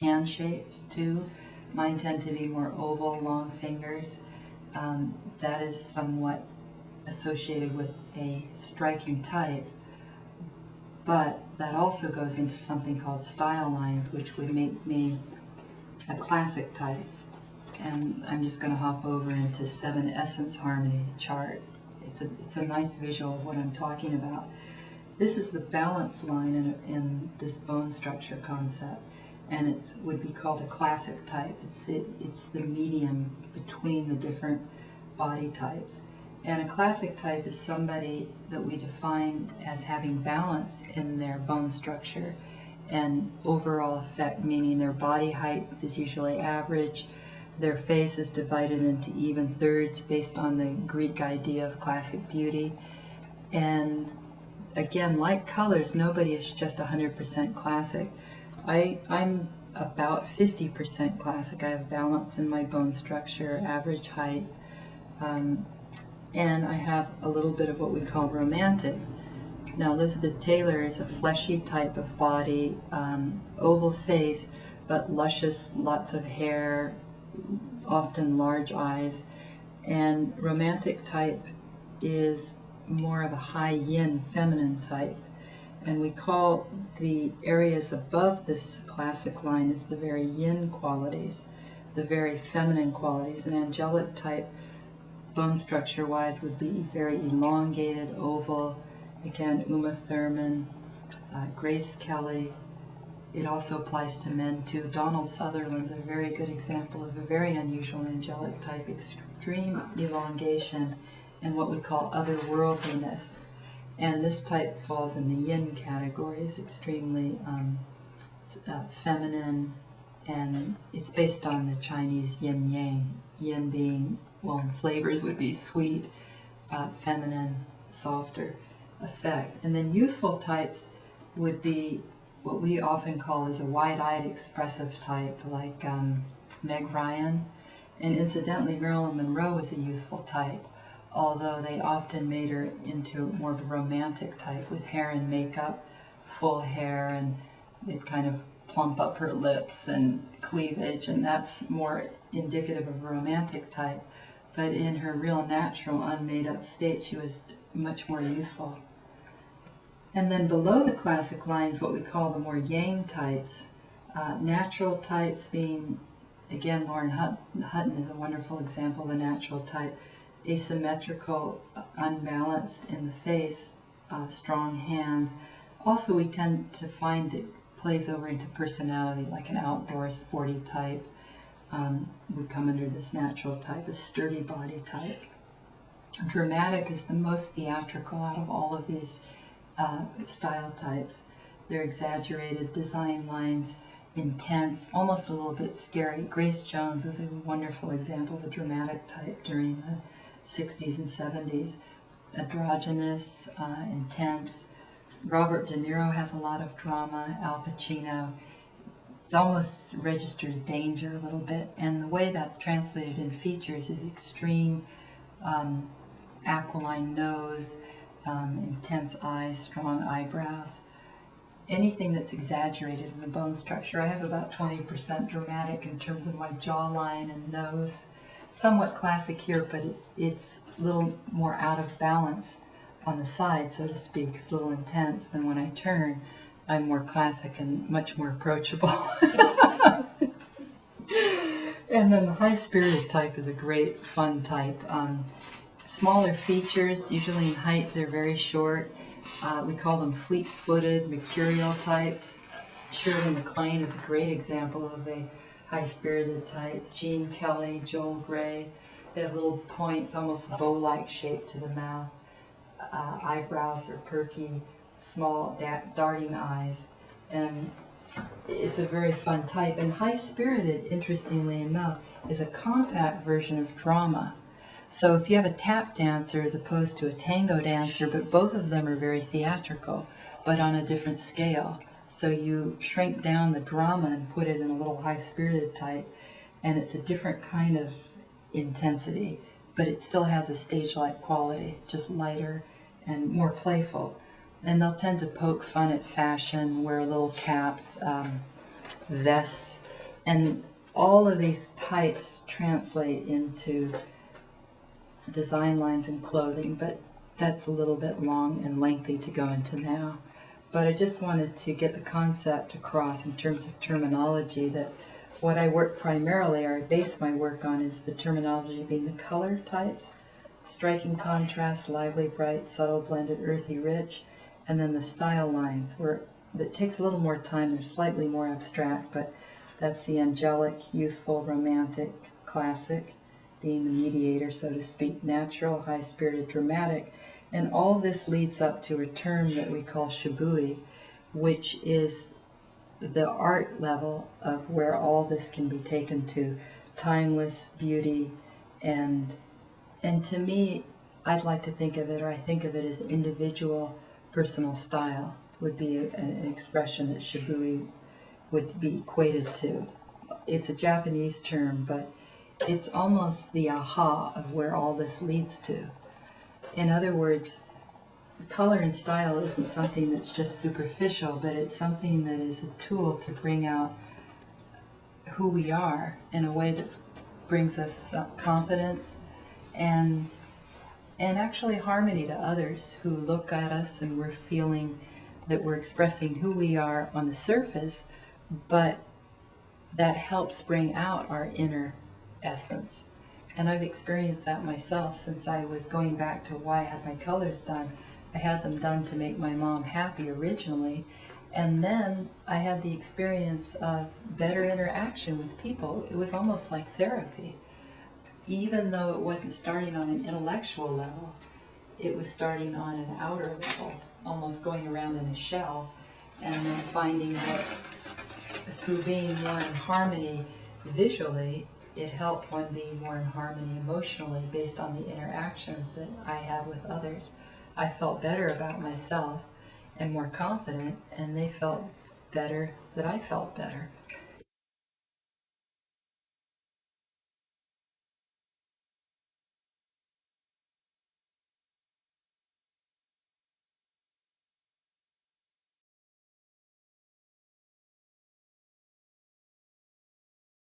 hand shapes too. Mine tend to be more oval, long fingers. That is somewhat associated with a striking type, but that also goes into something called style lines, which would make me a classic type. And I'm just going to hop over into 7 essence harmony chart. It's a nice visual of what I'm talking about. This is the balance line in this bone structure concept, and it would be called a classic type. It's the medium between the different body types. And a classic type is somebody that we define as having balance in their bone structure and overall effect, meaning their body height is usually average, their face is divided into even thirds based on the Greek idea of classic beauty. And again, like colors, nobody is just 100% classic. I'm about 50% classic. I have balance in my bone structure, average height, and I have a little bit of what we call romantic. Now, Elizabeth Taylor is a fleshy type of body, oval face, but luscious, lots of hair, often large eyes. And romantic type is more of a high yin feminine type. And we call the areas above this classic line as the very yin qualities, the very feminine qualities. An angelic type, bone structure wise, would be very elongated, oval. Again, Uma Thurman, Grace Kelly. It also applies to men too. Donald Sutherland's a very good example of a very unusual angelic type, extreme elongation and what we call otherworldliness. And this type falls in the yin categories, extremely feminine, and it's based on the Chinese yin-yang. Yin being, well, in flavors would be sweet, feminine, softer effect. And then youthful types would be what we often call as a wide-eyed expressive type, like Meg Ryan. And incidentally, Marilyn Monroe was a youthful type, although they often made her into more of a romantic type with hair and makeup, full hair, and they'd kind of plump up her lips and cleavage, and that's more indicative of a romantic type. But in her real natural, unmade-up state, she was much more youthful. And then below the classic line is what we call the more yang types. Natural types being, again, Lauren Hutton is a wonderful example of a natural type. Asymmetrical, unbalanced in the face, strong hands. Also, we tend to find it plays over into personality, like an outdoor sporty type would come under this natural type, a sturdy body type. Dramatic is the most theatrical out of all of these style types. They're exaggerated design lines, intense, almost a little bit scary. Grace Jones is a wonderful example of a dramatic type during the 60s and 70s. Androgynous, intense. Robert De Niro has a lot of drama. Al Pacino. It almost registers danger a little bit. And the way that's translated in features is extreme aquiline nose, intense eyes, strong eyebrows. Anything that's exaggerated in the bone structure. I have about 20% dramatic in terms of my jawline and nose. Somewhat classic here, but it's a little more out of balance on the side, so to speak. It's a little intense. Then when I turn, I'm more classic and much more approachable. And then the high-spirited type is a great, fun type. Smaller features, usually in height, they're very short. We call them fleet-footed, mercurial types. Shirley MacLaine is a great example of a high-spirited type. Gene Kelly, Joel Grey, they have little points, almost bow-like shape to the mouth. Eyebrows are perky, small, darting eyes. And it's a very fun type. And high-spirited, interestingly enough, is a compact version of drama. So if you have a tap dancer as opposed to a tango dancer, but both of them are very theatrical, but on a different scale. So you shrink down the drama and put it in a little high-spirited type, and it's a different kind of intensity, but it still has a stage-like quality, just lighter and more playful. And they'll tend to poke fun at fashion, wear little caps, vests, And all of these types translate into design lines and clothing, but that's a little bit long and lengthy to go into now. But I just wanted to get the concept across in terms of terminology, that what I work primarily, or I base my work on, is the terminology being the color types: striking contrast, lively, bright, subtle, blended, earthy, rich, and then the style lines, where it takes a little more time, they're slightly more abstract, but that's the angelic, youthful, romantic, classic, being the mediator, so to speak, natural, high-spirited, dramatic. And all this leads up to a term that we call shibui, which is the art level of where all this can be taken to: timeless beauty. And to me, I'd like to think of it, or I think of it, as individual personal style would be an expression that shibui would be equated to. It's a Japanese term, but it's almost the aha of where all this leads to. In other words, color and style isn't something that's just superficial, but it's something that is a tool to bring out who we are in a way that brings us confidence and actually harmony to others who look at us, and we're feeling that we're expressing who we are on the surface, but that helps bring out our inner essence. And I've experienced that myself since I was going back to why I had my colors done. I had them done to make my mom happy originally, and then I had the experience of better interaction with people. It was almost like therapy. Even though it wasn't starting on an intellectual level, it was starting on an outer level, almost going around in a shell, and then finding that through being more in harmony visually, it helped one be more in harmony emotionally based on the interactions that I had with others. I felt better about myself and more confident, and they felt better that I felt better.